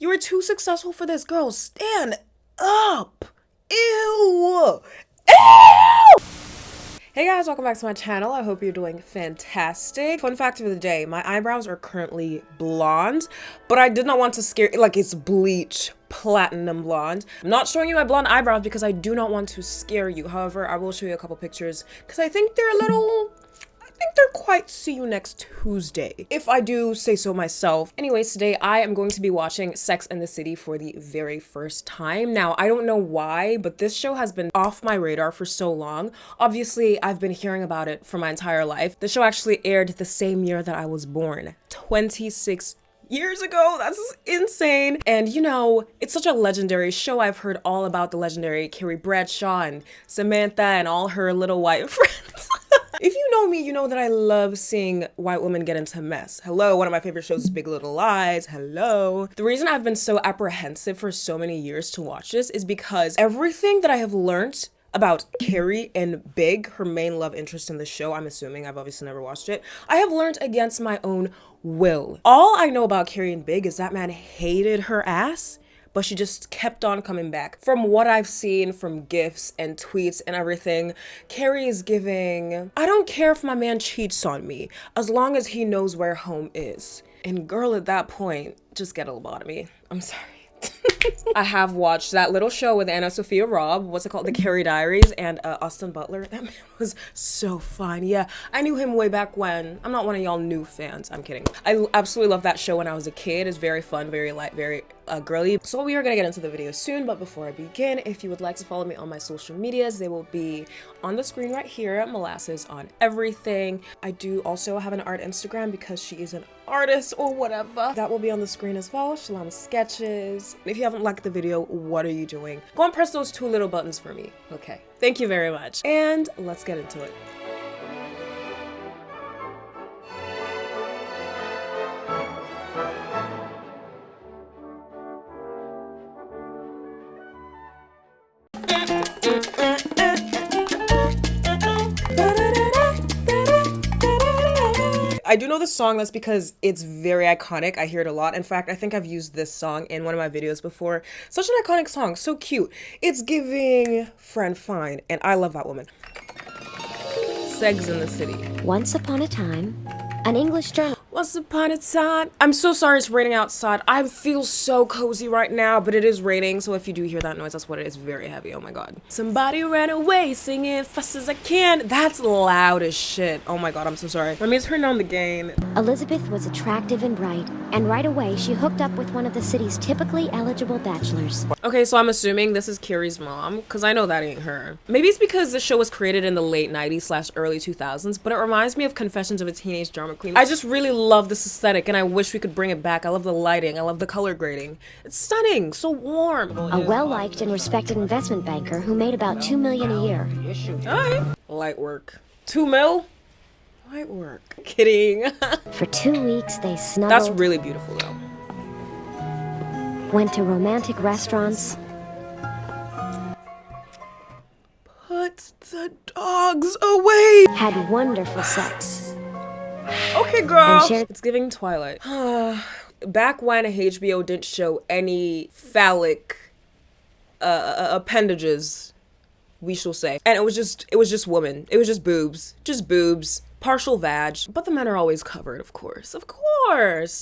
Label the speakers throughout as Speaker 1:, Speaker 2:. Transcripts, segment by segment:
Speaker 1: You are too successful for this, girl. Stand up. Ew. Ew. Hey guys, welcome back to my channel. I hope you're doing fantastic. Fun fact of the day, my eyebrows are currently blonde, but I did not want to scare, like it's bleach platinum blonde. I'm not showing you my blonde eyebrows because I do not want to scare you. However, I will show you a couple pictures because I think they're quite see you next Tuesday, if I do say so myself. Anyways, today I am going to be watching Sex and the City for the very first time. Now, I don't know why, but this show has been off my radar for so long. Obviously, I've been hearing about it for my entire life. The show actually aired the same year that I was born, 26 years ago. That's insane. And you know, it's such a legendary show. I've heard all about the legendary Carrie Bradshaw and Samantha and all her little white friends. If you know me, you know that I love seeing white women get into mess. Hello, one of my favorite shows is Big Little Lies. Hello. The reason I've been so apprehensive for so many years to watch this is because everything that I have learned about Carrie and Big, her main love interest in the show, I'm assuming, I've obviously never watched it, I have learned against my own will. All I know about Carrie and Big is that man hated her ass, but she just kept on coming back. From what I've seen from GIFs and tweets and everything, Carrie is giving, I don't care if my man cheats on me, as long as he knows where home is. And girl, at that point, just get a lobotomy. I'm sorry. I have watched that little show with Anna Sophia Robb, what's it called, The Carrie Diaries, and Austin Butler. That man was so fun. Yeah, I knew him way back when. I'm not one of y'all new fans. I'm kidding. I absolutely loved that show when I was a kid. It's very fun, very light, very girly. So we are gonna get into the video soon, but before I begin, if you would like to follow me on my social medias, they will be on the screen right here. Molasses on everything. I do also have an art Instagram because she is an artist or whatever. That will be on the screen as well. Shalom Sketches. If you haven't liked the video, what are you doing? Go and press those two little buttons for me. Okay. Thank you very much. And let's get into it. I do know this song, that's because it's very iconic. I hear it a lot. In fact, I think I've used this song in one of my videos before. Such an iconic song, so cute. It's giving Friend Fine, and I love that woman. Sex in the City.
Speaker 2: Once upon a time, an English journal.
Speaker 1: Once upon a time. I'm so sorry it's raining outside. I feel so cozy right now, but it is raining, so if you do hear that noise, that's what it is. Very heavy. Oh my god. Somebody ran away singing fast as I can. That's loud as shit. Oh my god, I'm so sorry. Let me turn down the gain.
Speaker 2: Elizabeth was attractive and bright, and right away she hooked up with one of the city's typically eligible bachelors.
Speaker 1: Okay, so I'm assuming this is Carrie's mom, because I know that ain't her. Maybe it's because the show was created in the late 90s / early 2000s, but it reminds me of Confessions of a Teenage Drama Queen. I just really love this aesthetic, and I wish we could bring it back. I love the lighting. I love the color grading. It's stunning. So warm.
Speaker 2: A well-liked and respected investment banker who made about $2 million a year.
Speaker 1: Alright. Light work. 2 mil? Light work. Kidding.
Speaker 2: For 2 weeks, they snuggled.
Speaker 1: That's really beautiful, though.
Speaker 2: Went to romantic restaurants.
Speaker 1: Put the dogs away.
Speaker 2: Had wonderful sex.
Speaker 1: Okay, girl.
Speaker 2: Shared-
Speaker 1: It's giving Twilight. Back when HBO didn't show any phallic appendages, we shall say, and it was just women. It was just boobs, partial vag. But the men are always covered, of course.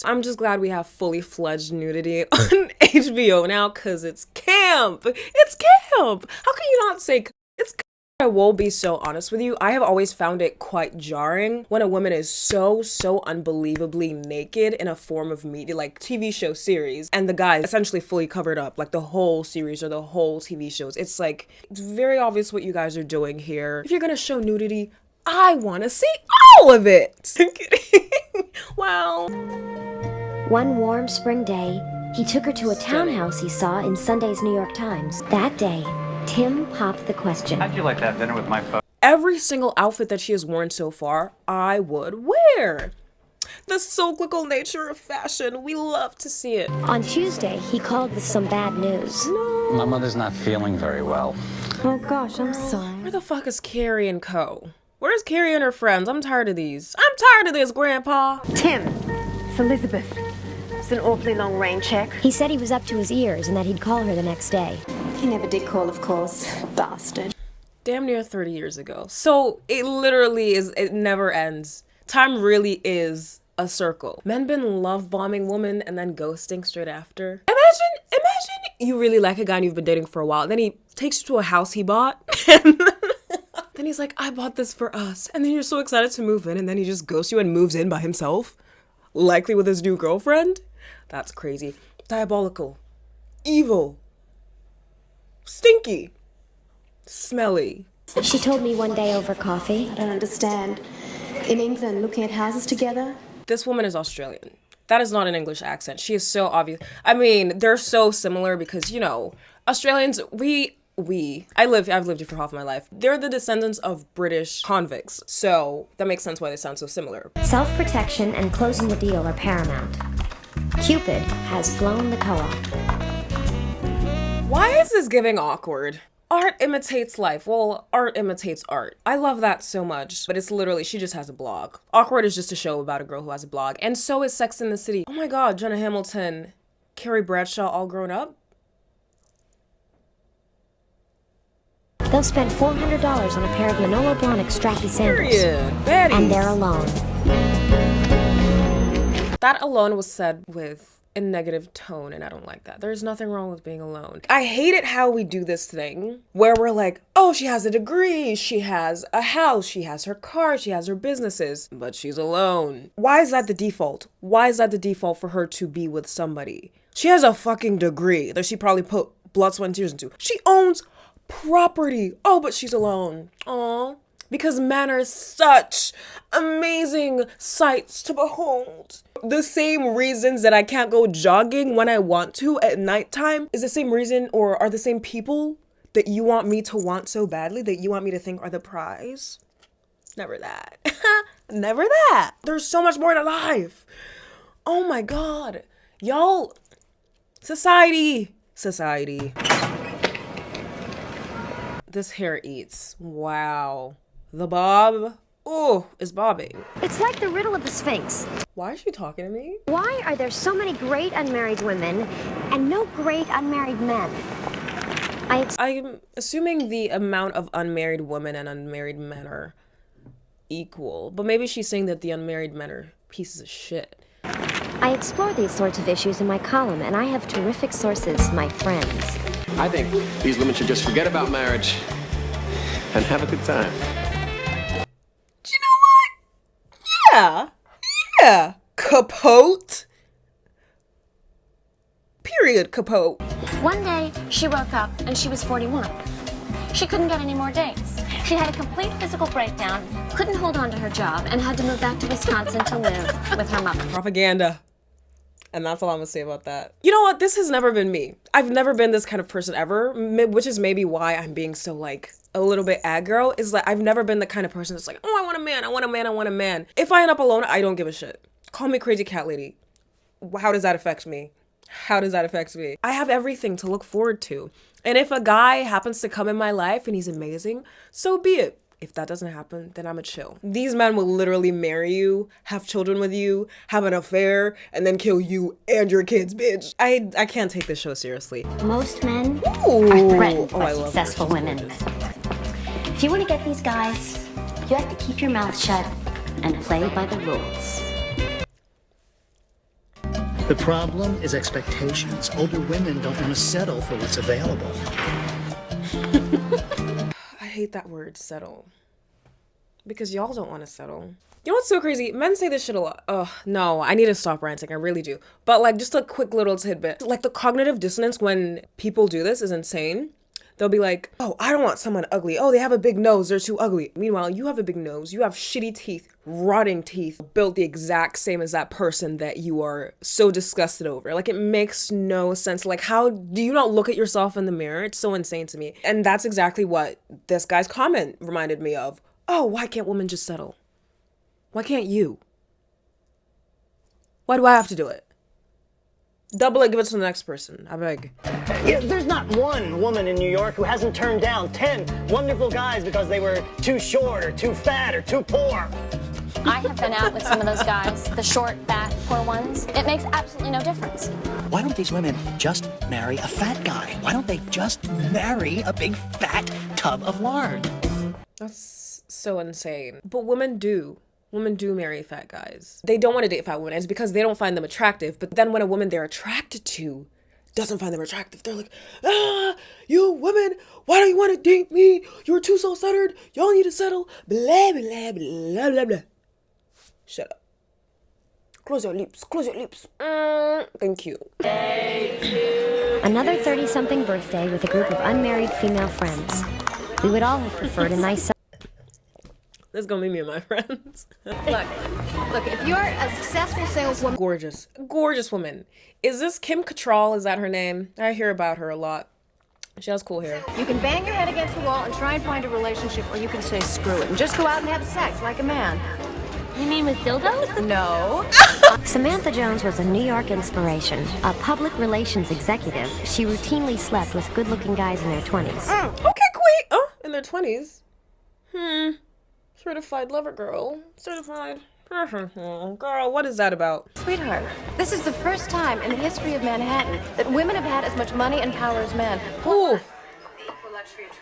Speaker 1: I'm just glad we have fully fledged nudity on HBO now, cause it's camp. It's camp. How can you not say it's camp? I will be so honest with you, I have always found it quite jarring when a woman is so unbelievably naked in a form of media, like TV show series, and the guy is essentially fully covered up, like the whole series or the whole TV shows. It's like, it's very obvious what you guys are doing here. If you're gonna show nudity, I wanna see all of it. Well.
Speaker 2: One warm spring day, he took her to a townhouse he saw in Sunday's New York Times. That day, Tim popped the question.
Speaker 3: How'd you like that dinner with my folks?
Speaker 1: Every single outfit that she has worn so far, I would wear. The cyclical nature of fashion, we love to see it.
Speaker 2: On Tuesday, he called with some bad news.
Speaker 1: No.
Speaker 3: My mother's not feeling very well.
Speaker 2: Oh gosh, I'm sorry.
Speaker 1: Where the fuck is Carrie and co? Where's Carrie and her friends? I'm tired of these. I'm tired of this, Grandpa.
Speaker 4: Tim, it's Elizabeth. That's an awfully long rain check.
Speaker 2: He said he was up to his ears and that he'd call her the next day.
Speaker 4: He never did call, of course. Bastard.
Speaker 1: Damn near 30 years ago. So it literally is, it never ends. Time really is a circle. Men been love bombing women and then ghosting straight after. Imagine you really like a guy and you've been dating for a while. Then he takes you to a house he bought. And then he's like, I bought this for us. And then you're so excited to move in. And then he just ghosts you and moves in by himself. Likely with his new girlfriend. That's crazy. Diabolical. Evil. Stinky. Smelly.
Speaker 2: She told me one day over coffee.
Speaker 4: I don't understand. In England, looking at houses together?
Speaker 1: This woman is Australian. That is not an English accent. She is so obvious. I mean, they're so similar because, you know, Australians, I've lived here for half my life. They're the descendants of British convicts. So that makes sense why they sound so similar.
Speaker 2: Self-protection and closing the deal are paramount. Cupid has flown the co-op.
Speaker 1: Why is this giving awkward? Art imitates life. Well, art imitates art. I love that so much, but it's literally, she just has a blog. Awkward is just a show about a girl who has a blog. And so is Sex and the City. Oh my God, Jenna Hamilton, Carrie Bradshaw all grown up?
Speaker 2: They'll spend $400 on a pair of Manolo Blahnik strappy sandals.
Speaker 1: Period. Baddies.
Speaker 2: And they're alone.
Speaker 1: That alone was said with a negative tone, and I don't like that. There's nothing wrong with being alone. I hate it how we do this thing where we're like, oh, she has a degree, she has a house, she has her car, she has her businesses, but she's alone. Why is that the default? Why is that the default for her to be with somebody? She has a fucking degree that she probably put blood, sweat, and tears into. She owns property. Oh, but she's alone. Aw. Because men are such amazing sights to behold. The same reasons that I can't go jogging when I want to at nighttime is the same reason, or are the same people that you want me to want so badly, that you want me to think are the prize. Never that. Never that. There's so much more to life. Oh my God. Y'all, society. This hair eats. Wow. The bob, oh, is bobbing.
Speaker 2: It's like the riddle of the Sphinx.
Speaker 1: Why is she talking to me?
Speaker 2: Why are there so many great unmarried women and no great unmarried men?
Speaker 1: I'm assuming the amount of unmarried women and unmarried men are equal, but maybe she's saying that the unmarried men are pieces of shit.
Speaker 2: I explore these sorts of issues in my column, and I have terrific sources, my friends.
Speaker 5: I think these women should just forget about marriage and have a good time.
Speaker 1: You know what? Yeah. Capote. Period, capote.
Speaker 6: One day, she woke up and she was 41. She couldn't get any more days. She had a complete physical breakdown, couldn't hold on to her job, and had to move back to Wisconsin to live with her mother.
Speaker 1: Propaganda. And that's all I'm gonna say about that. You know what? This has never been me. I've never been this kind of person ever, which is maybe why I'm being so like a little bit aggro, is that I've never been the kind of person that's like, oh, I want a man, I want a man, I want a man. If I end up alone, I don't give a shit. Call me crazy cat lady. How does that affect me? How does that affect me? I have everything to look forward to. And if a guy happens to come in my life and he's amazing, so be it. If that doesn't happen, then I'm a chill. These men will literally marry you, have children with you, have an affair, and then kill you and your kids, bitch. I can't take this show seriously.
Speaker 6: Most men
Speaker 1: Ooh.
Speaker 6: are threatened
Speaker 1: Oh,
Speaker 6: by
Speaker 1: I love her.
Speaker 6: successful
Speaker 1: She's
Speaker 6: women.
Speaker 1: gorgeous.
Speaker 6: If you want to get these guys, you have to keep your mouth shut and play by the rules.
Speaker 7: The problem is expectations. Older women don't want to settle for what's available.
Speaker 1: I hate that word, settle. Because y'all don't want to settle. You know what's so crazy? Men say this shit a lot. Ugh, no, I need to stop ranting. I really do. But like, just a quick little tidbit. Like, the cognitive dissonance when people do this is insane. They'll be like, oh, I don't want someone ugly. Oh, they have a big nose. They're too ugly. Meanwhile, you have a big nose. You have shitty teeth, rotting teeth, built the exact same as that person that you are so disgusted over. Like, it makes no sense. Like, how do you not look at yourself in the mirror? It's so insane to me. And that's exactly what this guy's comment reminded me of. Oh, why can't women just settle? Why can't you? Why do I have to do it? Double it, give it to the next person. I beg.
Speaker 8: Yeah, there's not one woman in New York who hasn't turned down 10 wonderful guys because they were too short or too fat or too poor.
Speaker 6: I have been out with some of those guys, the short, fat, poor ones. It makes absolutely no difference.
Speaker 7: Why don't these women just marry a fat guy? Why don't they just marry a big fat tub of lard?
Speaker 1: That's so insane. But women do. Women do marry fat guys. They don't want to date fat women. It's because they don't find them attractive. But then when a woman they're attracted to doesn't find them attractive, they're like, you women, why don't you want to date me? You're too self-centered. Y'all need to settle. Blah, blah, blah, blah, blah. Shut up. Close your lips. Close your lips. Thank you.
Speaker 2: Another 30-something birthday with a group of unmarried female friends. We would all have preferred a nice...
Speaker 1: This is gonna be me and my friends.
Speaker 4: Look, if you're a successful saleswoman,
Speaker 1: Gorgeous. Gorgeous woman. Is this Kim Cattrall? Is that her name? I hear about her a lot. She has cool hair.
Speaker 4: you can bang your head against the wall and try and find a relationship, or you can say screw it and just go out and have sex like a man.
Speaker 6: You mean with dildos?
Speaker 4: No.
Speaker 2: Samantha Jones was a New York inspiration. A public relations executive, she routinely slept with good-looking guys in their 20s.
Speaker 1: Okay, queen. Oh, in their 20s. Certified lover girl. Certified. Girl, what is that about?
Speaker 4: Sweetheart, this is the first time in the history of Manhattan that women have had as much money and power as men.
Speaker 1: Ooh.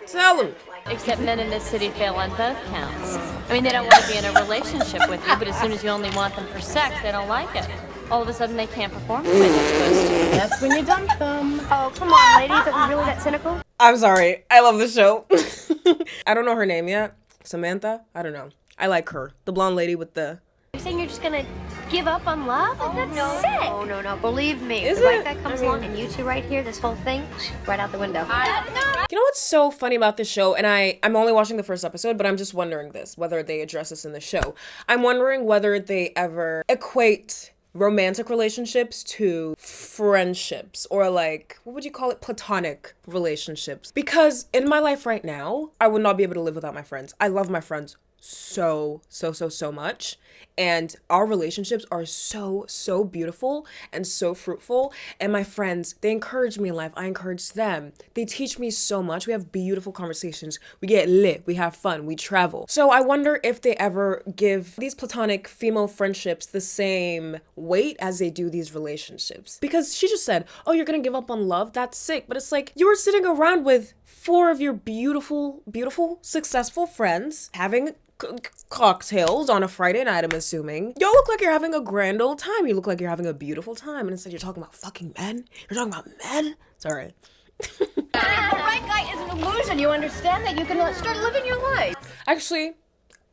Speaker 1: Tell him.
Speaker 6: Except men in this city fail on both counts. I mean, they don't want to be in a relationship with you, but as soon as you only want them for sex, they don't like it. All of a sudden, they can't perform the way they're supposed to.
Speaker 4: That's when you dump them. Oh, come on, ladies. Are we really that cynical?
Speaker 1: I'm sorry. I love the show. I don't know her name yet. Samantha? I don't know. I like her. The blonde lady with the...
Speaker 6: You're saying you're just gonna give up on love? That's sick.
Speaker 4: No. Believe me.
Speaker 1: Is
Speaker 4: If the right
Speaker 1: it?
Speaker 4: guy comes
Speaker 1: I mean-
Speaker 4: along and you two right here, this whole thing, right out the window.
Speaker 1: You know what's so funny about this show? And I'm only watching the first episode, but I'm just wondering this, whether they address this in the show. I'm wondering whether they ever equate romantic relationships to friendships, or like, what would you call it? Platonic relationships. Because in my life right now, I would not be able to live without my friends. I love my friends so much. And our relationships are so beautiful and so fruitful. And my friends, they encourage me in life. I encourage them. They teach me so much. We have beautiful conversations. We get lit. We have fun. We travel. So I wonder if they ever give these platonic female friendships the same weight as they do these relationships. Because she just said, oh, you're gonna give up on love? That's sick. But it's like, you were sitting around with 4 of your beautiful, successful friends having cocktails on a Friday night, I'm assuming. Y'all look like you're having a grand old time. You look like you're having a beautiful time. And instead you're talking about fucking men. You're talking about men? Sorry.
Speaker 4: The right guy is an illusion. You understand that? You can start living your life.
Speaker 1: Actually,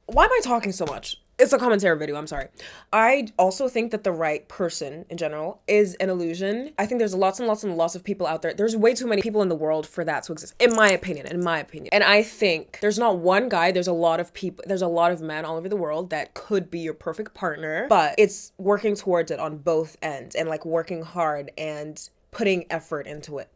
Speaker 1: why am I talking so much? It's a commentary video, I'm sorry. I also think that the right person in general is an illusion. I think there's lots and lots of people out there. There's way too many people in the world for that to exist, in my opinion. And I think there's not one guy, there's a lot of people, there's a lot of men all over the world that could be your perfect partner, but it's working towards it on both ends and like working hard and putting effort into it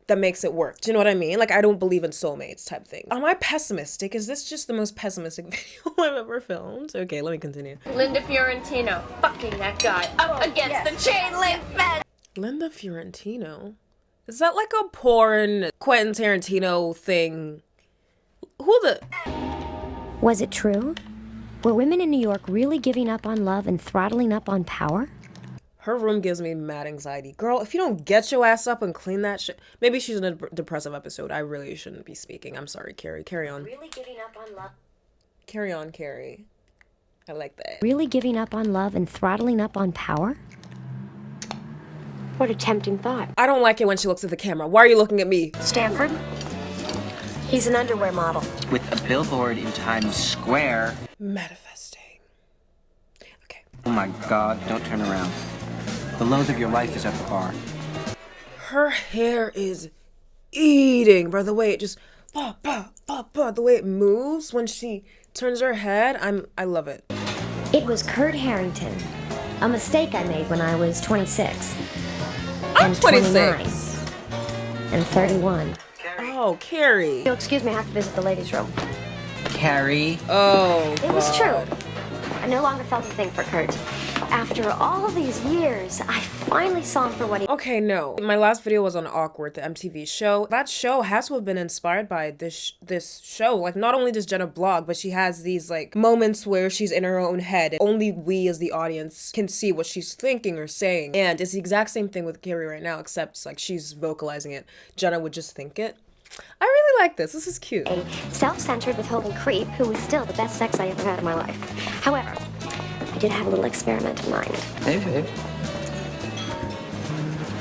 Speaker 1: that makes it work. Do you know what I mean? Like, I don't believe in soulmates type thing. Am I pessimistic? Is this just the most pessimistic video I've ever filmed? Okay, let me continue.
Speaker 6: Linda Fiorentino fucking that guy up against the chain link fence.
Speaker 1: Linda Fiorentino? Is that like a porn Quentin Tarantino thing? Who the...
Speaker 2: Was it true? Were women in New York really giving up on love and throttling up on power?
Speaker 1: Her room gives me mad anxiety. Girl, if you don't get your ass up and clean that shit... Maybe she's in a depressive episode. I really shouldn't be speaking. I'm sorry, Carrie. Carry on.
Speaker 2: Really giving up on love?
Speaker 1: Carry on, Carrie. I like that.
Speaker 2: Really giving up on love and throttling up on power? What a tempting thought.
Speaker 1: I don't like it when she looks at the camera. Why are you looking at me?
Speaker 4: Stanford? He's an underwear model.
Speaker 9: With a billboard in Times Square.
Speaker 1: Manifesting. Okay.
Speaker 9: Oh my God, don't turn around. The loathe of your life is at the bar.
Speaker 1: Her hair is eating, bro. The way it just... the way it moves when she turns her head. I love it.
Speaker 2: It was Kurt Harrington. A mistake I made when I was 26.
Speaker 1: I'm
Speaker 2: and
Speaker 1: 26.
Speaker 2: 29. And 31.
Speaker 1: Oh, Carrie.
Speaker 4: You'll excuse me, I have to visit the ladies' room.
Speaker 9: Carrie.
Speaker 1: Oh,
Speaker 4: It was
Speaker 1: God.
Speaker 4: true. I no longer felt a thing for Kurt.
Speaker 2: After all these years, I finally saw him for what he—
Speaker 1: Okay, no. My last video was on Awkward, the MTV show. That show has to have been inspired by this show. Like, not only does Jenna blog, but she has these, like, moments where she's in her own head. Only we as the audience can see what she's thinking or saying. And it's the exact same thing with Carrie right now, except, like, she's vocalizing it. Jenna would just think it. I really like this. This is cute.
Speaker 2: A self-centered, withholding creep who was still the best sex I ever had in my life. However, I did have a little experiment in mind.
Speaker 3: Hey, babe.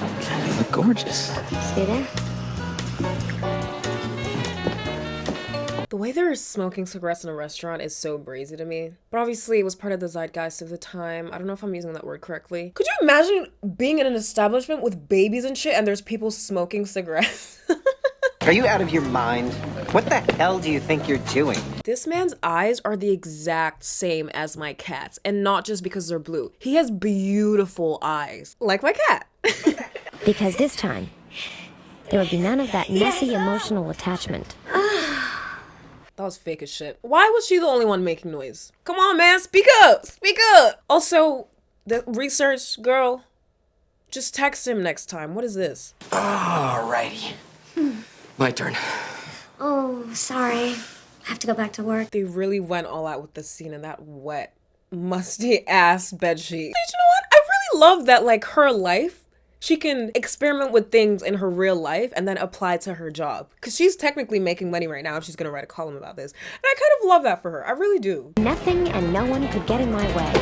Speaker 3: God, you look gorgeous.
Speaker 2: See there?
Speaker 1: The way they're smoking cigarettes in a restaurant is so brazy to me. But obviously, it was part of the zeitgeist of the time. I don't know if I'm using that word correctly. Could you imagine being in an establishment with babies and shit and there's people smoking cigarettes?
Speaker 9: Are you out of your mind? What the hell do you think you're doing?
Speaker 1: This man's eyes are the exact same as my cat's, and not just because they're blue. He has beautiful eyes, like my cat.
Speaker 2: Because this time, there would be none of that messy emotional attachment.
Speaker 1: That was fake as shit. Why was she the only one making noise? Come on, man, speak up! Speak up! Also, the research girl, just text him next time. What is this?
Speaker 5: Alrighty. My turn.
Speaker 2: Oh, sorry. I have to go back to work.
Speaker 1: They really went all out with the scene in that wet, musty ass bedsheet. You know what? I really love that, like, her life, she can experiment with things in her real life and then apply to her job. Because she's technically making money right now if she's going to write a column about this. And I kind of love that for her. I really do.
Speaker 2: Nothing and no one could get in my way.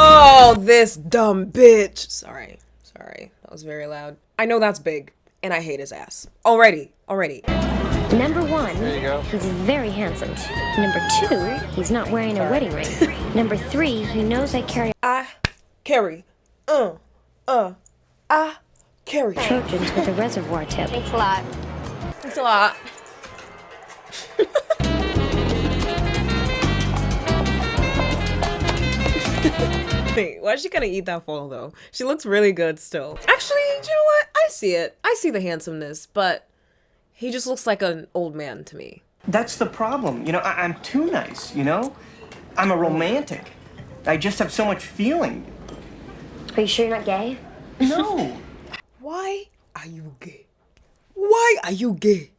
Speaker 1: Oh, this dumb bitch. Sorry. That was very loud. I know that's big, and I hate his ass. Already.
Speaker 2: Number one, he's very handsome. Number two, he's not wearing a wedding ring. Number three, he knows I carry
Speaker 1: Carrie. Carrie.
Speaker 2: Trojans with a reservoir tip.
Speaker 4: Thanks a lot.
Speaker 1: Thanks a lot. Wait, why is she gonna eat that full though? She looks really good still. Actually, you know what? I see it. I see the handsomeness, but he just looks like an old man to me.
Speaker 10: That's the problem. You know, I'm too nice, you know? I'm a romantic. I just have so much feeling.
Speaker 2: Are you sure you're not gay?
Speaker 10: No.
Speaker 1: Why are you gay? Why are you gay?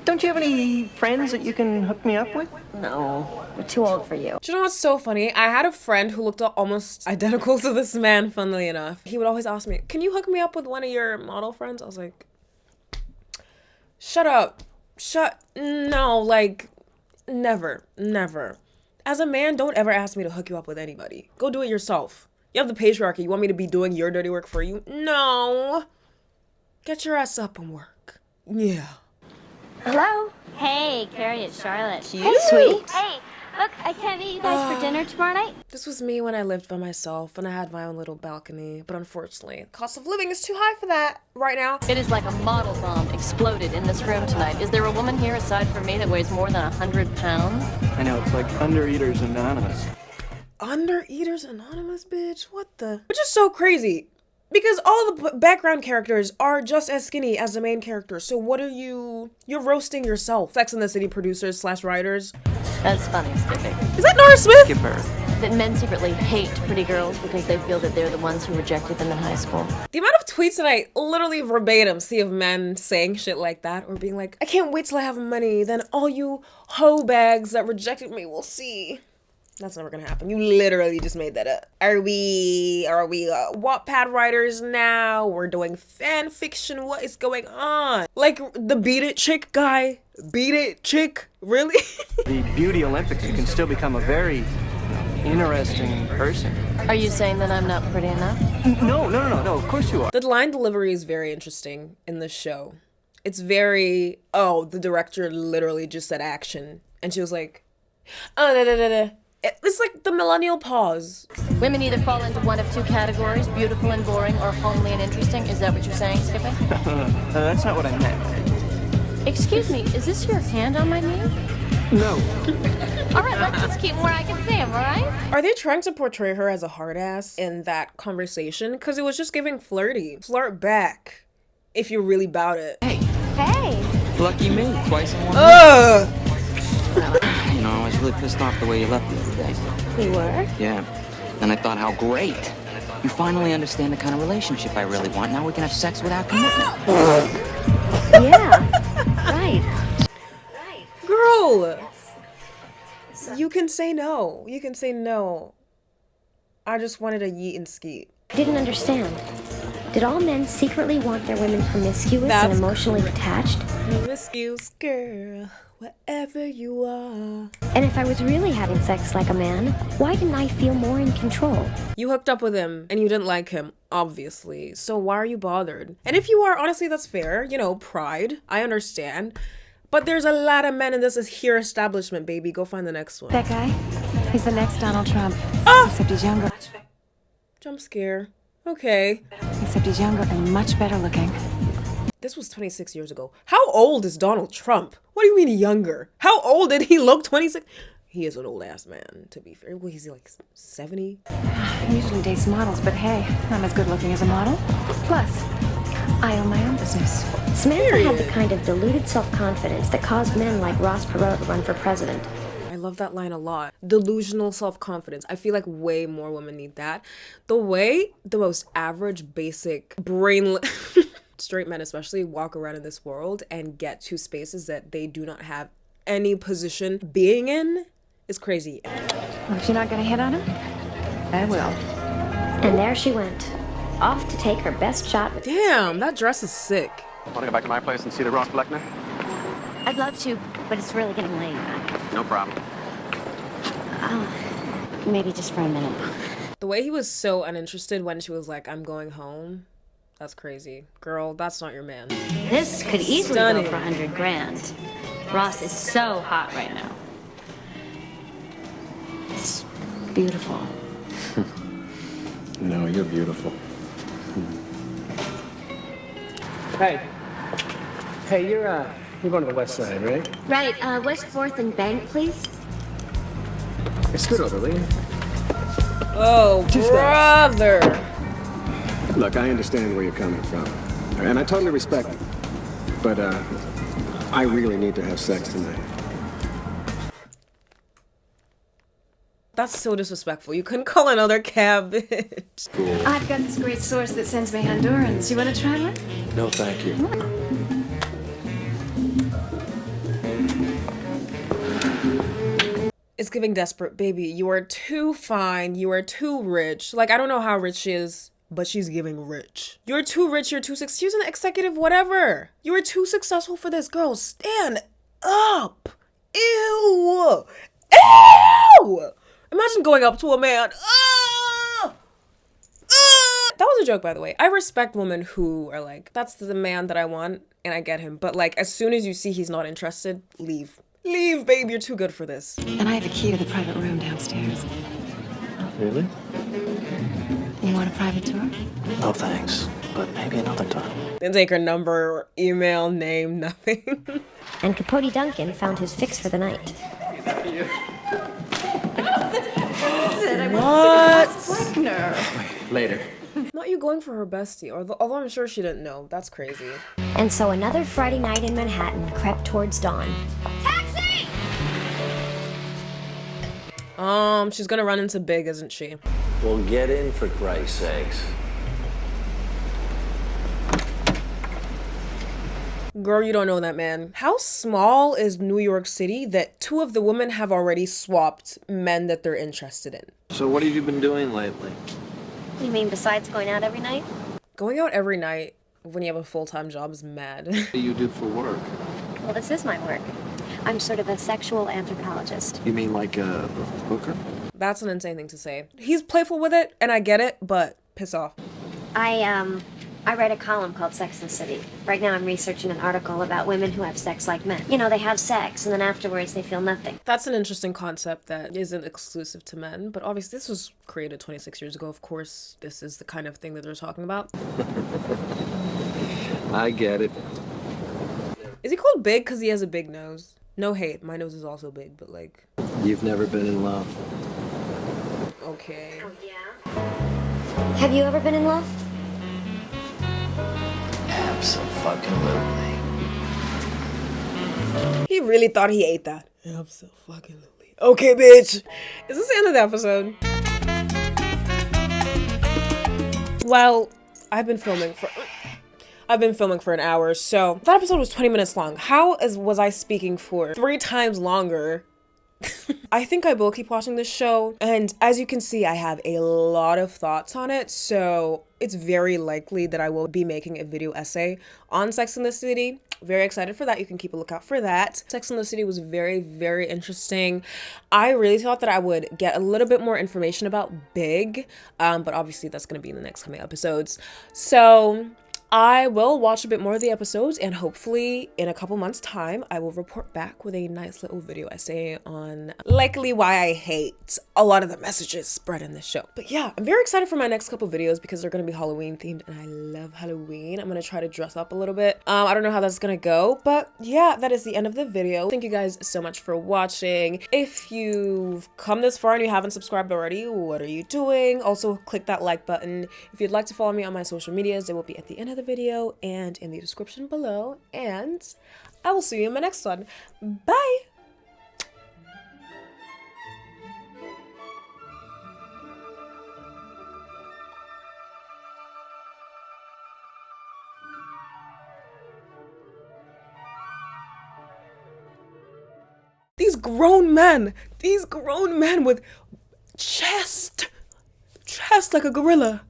Speaker 10: Don't you have any friends that you can hook me up with?
Speaker 2: No, we're too old for you.
Speaker 1: Do you know what's so funny? I had a friend who looked almost identical to this man, funnily enough. He would always ask me, can you hook me up with one of your model friends? I was like, shut up. No, like, never. As a man, don't ever ask me to hook you up with anybody. Go do it yourself. You have the patriarchy. You want me to be doing your dirty work for you? No. Get your ass up and work. Yeah.
Speaker 6: Hello? Hey, Carrie, it's Charlotte.
Speaker 1: Cute.
Speaker 6: Hey, sweet. Hey, look, I can't meet you guys for dinner tomorrow night.
Speaker 1: This was me when I lived by myself and I had my own little balcony, but unfortunately, the cost of living is too high for that right now.
Speaker 4: It is like a model bomb exploded in this room tonight. Is there a woman here aside from me that weighs more than 100 pounds?
Speaker 10: I know, it's like Undereaters Anonymous.
Speaker 1: Undereaters Anonymous, bitch? What the? Which is so crazy. Because all the background characters are just as skinny as the main character. So what are you're roasting yourself. Sex and the City producers / writers.
Speaker 4: That's funny, Skippy.
Speaker 1: Is that Nora Smith?
Speaker 10: Skipper.
Speaker 4: That men secretly hate pretty girls because they feel that they're the ones who rejected them in high school.
Speaker 1: The amount of tweets that I literally verbatim see of men saying shit like that or being like, I can't wait till I have money, then all you hoe bags that rejected me will see. That's never gonna happen. You literally just made that up. Are we Wattpad writers now? We're doing fan fiction. What is going on? Like the Beat It chick guy? Beat It chick? Really?
Speaker 10: The Beauty Olympics, you can still become a very interesting person.
Speaker 4: Are you saying that I'm not pretty enough?
Speaker 10: No, of course you are.
Speaker 1: The line delivery is very interesting in this show. It's very, the director literally just said action. And she was like, It's like the millennial pause.
Speaker 4: Women either fall into one of two categories, beautiful and boring, or homely and interesting. Is that what you're saying, Skippy?
Speaker 10: That's not what I meant.
Speaker 4: Excuse me, is this your hand on my knee?
Speaker 10: No.
Speaker 4: All right, let's just keep them where I can see them, all right?
Speaker 1: Are they trying to portray her as a hard ass in that conversation? Because it was just giving flirty. Flirt back if you're really about it.
Speaker 3: Hey.
Speaker 6: Hey.
Speaker 3: Lucky me. Twice in one. You know, I was really pissed off the way you left the other day.
Speaker 2: We were?
Speaker 3: Yeah. Then I thought, how great. You finally understand the kind of relationship I really want. Now we can have sex without commitment.
Speaker 2: Yeah. Right.
Speaker 1: Girl! You can say no. You can say no. I just wanted a yeet and skeet.
Speaker 2: Didn't understand. Did all men secretly want their women promiscuous
Speaker 1: That's
Speaker 2: and emotionally detached?
Speaker 1: Promiscuous girl, wherever you are.
Speaker 2: And if I was really having sex like a man, why didn't I feel more in control?
Speaker 1: You hooked up with him and you didn't like him, obviously. So why are you bothered? And if you are, honestly, that's fair. You know, pride. I understand. But there's a lot of men in this here establishment, baby. Go find the next one.
Speaker 11: That guy? He's the next Donald Trump.
Speaker 1: Ah!
Speaker 11: Except he's younger.
Speaker 1: Jump scare. Okay.
Speaker 11: Except he's younger and much better looking.
Speaker 1: This was 26 years ago. How old is Donald Trump? What do you mean younger? How old did he look? 26? He is an old ass man, to be fair. Well, he's like 70?
Speaker 11: He usually dates models, but hey, I'm as good looking as a model. Plus, I own my own business.
Speaker 2: Samantha had the kind of deluded self-confidence that caused men like Ross Perot to run for president.
Speaker 1: I love that line a lot. Delusional self-confidence. I feel like way more women need that. The way the most average, basic, brainless straight men especially walk around in this world and get to spaces that they do not have any position being in is crazy.
Speaker 11: Well, if you're not gonna hit on him, I will.
Speaker 2: And there she went, off to take her best shot.
Speaker 1: Damn, that dress is sick.
Speaker 5: Want to go back to my place and see the Ross Bleckner?
Speaker 6: I'd love to, but it's really getting late.
Speaker 5: No problem.
Speaker 6: Maybe just for a minute.
Speaker 1: The way he was so uninterested when she was like, I'm going home. That's crazy. Girl, that's not your man.
Speaker 6: This could easily
Speaker 1: Stunning.
Speaker 6: go for 100 grand. Ross is so hot right now. It's beautiful.
Speaker 5: No, you're beautiful.
Speaker 10: Hey, you're going to the west side, right?
Speaker 6: Right, West 4th and Bank, please.
Speaker 5: Scoot over, will you?
Speaker 1: Oh, brother.
Speaker 5: Look, I understand where you're coming from. And I totally respect it. But, I really need to have sex tonight.
Speaker 1: That's so disrespectful. You couldn't call another cab bitch.
Speaker 5: Cool.
Speaker 11: I've got this great source that sends me Hondurans. You want to try one?
Speaker 5: No, thank you.
Speaker 1: It's giving desperate, baby. You are too fine. You are too rich. Like, I don't know how rich she is, but she's giving rich. You're too rich. You're too successful. She's an executive, whatever. You are too successful for this. Girl, stand up. Ew. Ew. Imagine going up to a man. That was a joke, by the way. I respect women who are like, that's the man that I want, and I get him. But like, as soon as you see he's not interested, leave. Leave, babe. You're too good for this.
Speaker 11: And I have a key to the private room downstairs.
Speaker 3: Really?
Speaker 11: You want a private tour?
Speaker 3: No thanks, but maybe another time.
Speaker 1: Didn't take her number or email, name, nothing.
Speaker 2: And Capote Duncan found his fix for the night.
Speaker 1: What?
Speaker 5: Later.
Speaker 1: Not you going for her bestie, although I'm sure she didn't know. That's crazy.
Speaker 2: And so another Friday night in Manhattan crept towards dawn.
Speaker 1: She's gonna run into Big, isn't she?
Speaker 12: Well, get in, for Christ's sakes.
Speaker 1: Girl, you don't know that man. How small is New York City that two of the women have already swapped men that they're interested in?
Speaker 12: So what have you been doing lately?
Speaker 6: You mean besides going out every night?
Speaker 1: Going out every night when you have a full-time job is mad.
Speaker 12: What do you do for work?
Speaker 6: Well, this is my work. I'm sort of a sexual anthropologist.
Speaker 12: You mean like a hooker?
Speaker 1: That's an insane thing to say. He's playful with it, and I get it, but piss off.
Speaker 6: I write a column called Sex and the City. Right now I'm researching an article about women who have sex like men. You know, they have sex and then afterwards they feel nothing.
Speaker 1: That's an interesting concept that isn't exclusive to men, but obviously this was created 26 years ago. Of course, this is the kind of thing that they're talking about.
Speaker 12: I get it.
Speaker 1: Is he called Big because he has a big nose? No hate, my nose is also big, but like...
Speaker 12: You've never been in love.
Speaker 1: Okay.
Speaker 6: Oh, yeah?
Speaker 2: Have you ever been in love?
Speaker 12: Absolutely.
Speaker 1: He really thought he ate that. Absolutely. Okay, bitch. Is this the end of the episode? Well, I've been filming for an hour, so that episode was 20 minutes long. How was I speaking for 3 times longer? I think I will keep watching this show, and as you can see, I have a lot of thoughts on it, so it's very likely that I will be making a video essay on Sex and the City. Very excited for that. You can keep a lookout for that. Sex and the City was very, very interesting. I really thought that I would get a little bit more information about Big, but obviously that's going to be in the next coming episodes. So I will watch a bit more of the episodes, and hopefully in a couple months time I will report back with a nice little video essay on likely why I hate a lot of the messages spread in this show. But yeah, I'm very excited for my next couple videos because they're going to be Halloween themed, and I love Halloween. I'm going to try to dress up a little bit. I don't know how that's going to go, but yeah, that is the end of the video. Thank you guys so much for watching. If you've come this far and you haven't subscribed already, what are you doing? Also click that like button. If you'd like to follow me on my social medias, they will be at the end of the video and in the description below, and I will see you in my next one. Bye. These grown men with chest like a gorilla.